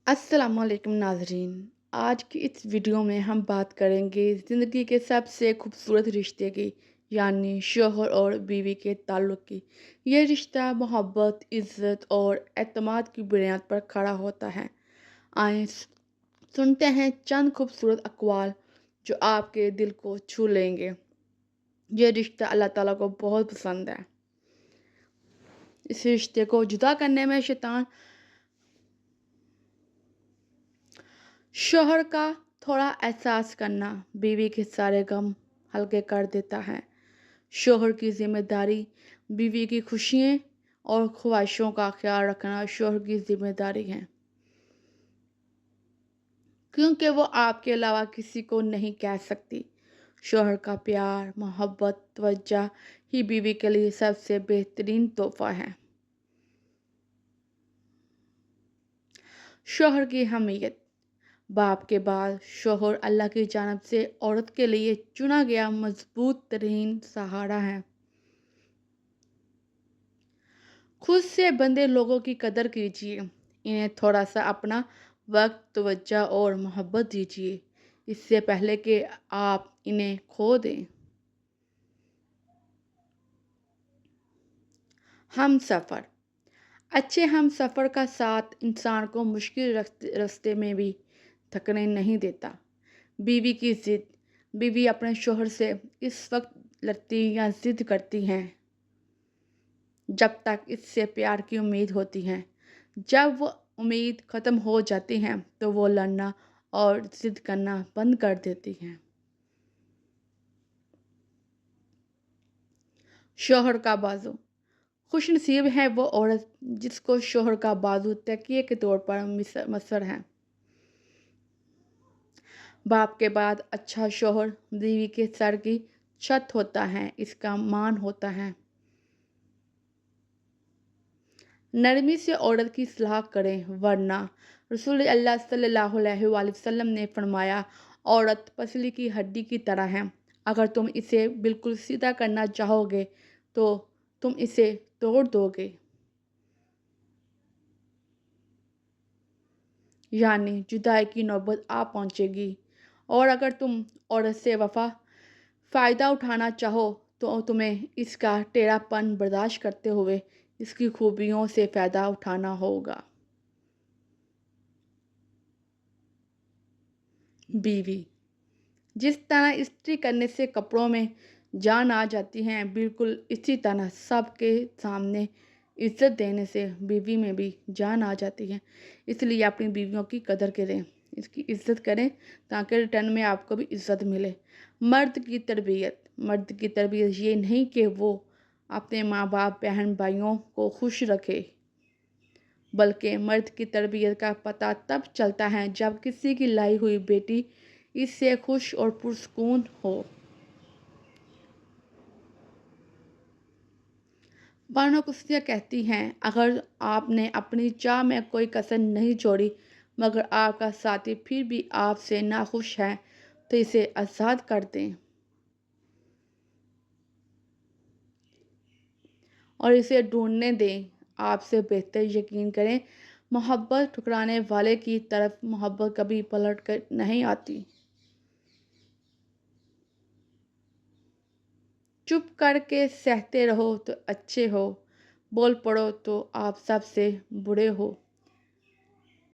अस्सलामुअलैकुम नाज़रीन। आज की इस वीडियो में हम बात करेंगे ज़िंदगी के सबसे खूबसूरत रिश्ते की, यानी शौहर और बीवी के ताल्लुक़ की। यह रिश्ता मोहब्बत, इज़्ज़त और एतमाद की बुनियाद पर खड़ा होता है। आइए सुनते हैं चंद खूबसूरत अक़वाल जो आपके दिल को छू लेंगे। यह रिश्ता अल्लाह ताला को बहुत पसंद है। इस रिश्ते को जुदा करने में शैतान शौहर का थोड़ा एहसास करना बीवी के सारे गम हल्के कर देता है। शौहर की जिम्मेदारी बीवी की खुशियों और ख्वाहिशों का ख्याल रखना शौहर की जिम्मेदारी है, क्योंकि वो आपके अलावा किसी को नहीं कह सकती। शौहर का प्यार, मोहब्बत, तवज्जो ही बीवी के लिए सबसे बेहतरीन तोहफा है। शौहर की अहमियत। बाप के बाद शौहर अल्लाह की जानिब से औरत के लिए चुना गया मजबूत तरीन सहारा है। खुद से बंधे लोगों की कदर कीजिए, इन्हें थोड़ा सा अपना वक्त, तवज्जो और मोहब्बत दीजिए, इससे पहले कि आप इन्हें खो दें। हम सफ़र। अच्छे हम सफ़र का साथ इंसान को मुश्किल रास्ते में भी थकने नहीं देता। बीवी की ज़िद। बीवी अपने शौहर से इस वक्त लड़ती या ज़िद करती हैं जब तक इससे प्यार की उम्मीद होती है। जब वो उम्मीद ख़त्म हो जाती है तो वो लड़ना और ज़िद करना बंद कर देती हैं। शौहर का बाजू। खुशनसीब है वो औरत जिसको शौहर का बाजू तकिए के तौर पर मसर है। बाप के बाद अच्छा शौहर बीवी के सर की छत होता है, इसका मान होता है। नरमी से औरत की सलाह करें, वरना रसूल अल्लाह सल्लल्लाहु अलैहि वसल्लम ने फरमाया, औरत पसली की हड्डी की तरह है। अगर तुम इसे बिल्कुल सीधा करना चाहोगे तो तुम इसे तोड़ दोगे, यानी जुदाई की नौबत आ पहुंचेगी। और अगर तुम औरत से फ़ायदा उठाना चाहो तो तुम्हें इसका टेढ़ापन बर्दाश्त करते हुए इसकी खूबियों से फ़ायदा उठाना होगा। बीवी। जिस तरह इस्त्री करने से कपड़ों में जान आ जाती है, बिल्कुल इसी तरह सबके सामने इज़्ज़त देने से बीवी में भी जान आ जाती है। इसलिए अपनी बीवियों की कदर करें, इसकी इज़्ज़त करें, ताकि रिटर्न में आपको भी इज़्ज़त मिले। मर्द की तरबियत। मर्द की तरबियत ये नहीं कि वो अपने माँ बाप, बहन भाइयों को खुश रखे, बल्कि मर्द की तरबियत का पता तब चलता है जब किसी की लाई हुई बेटी इससे खुश और पुरसकून हो। बानो कुस्तियाँ कहती हैं, अगर आपने अपनी चाह में कोई कसर नहीं छोड़ी मगर आपका साथी फिर भी आपसे नाखुश है तो इसे आज़ाद कर दें और इसे ढूंढने दें। आपसे बेहतर यकीन करें, मोहब्बत ठुकराने वाले की तरफ मोहब्बत कभी पलट कर नहीं आती। चुप करके सहते रहो तो अच्छे हो, बोल पड़ो तो आप सबसे बुरे हो।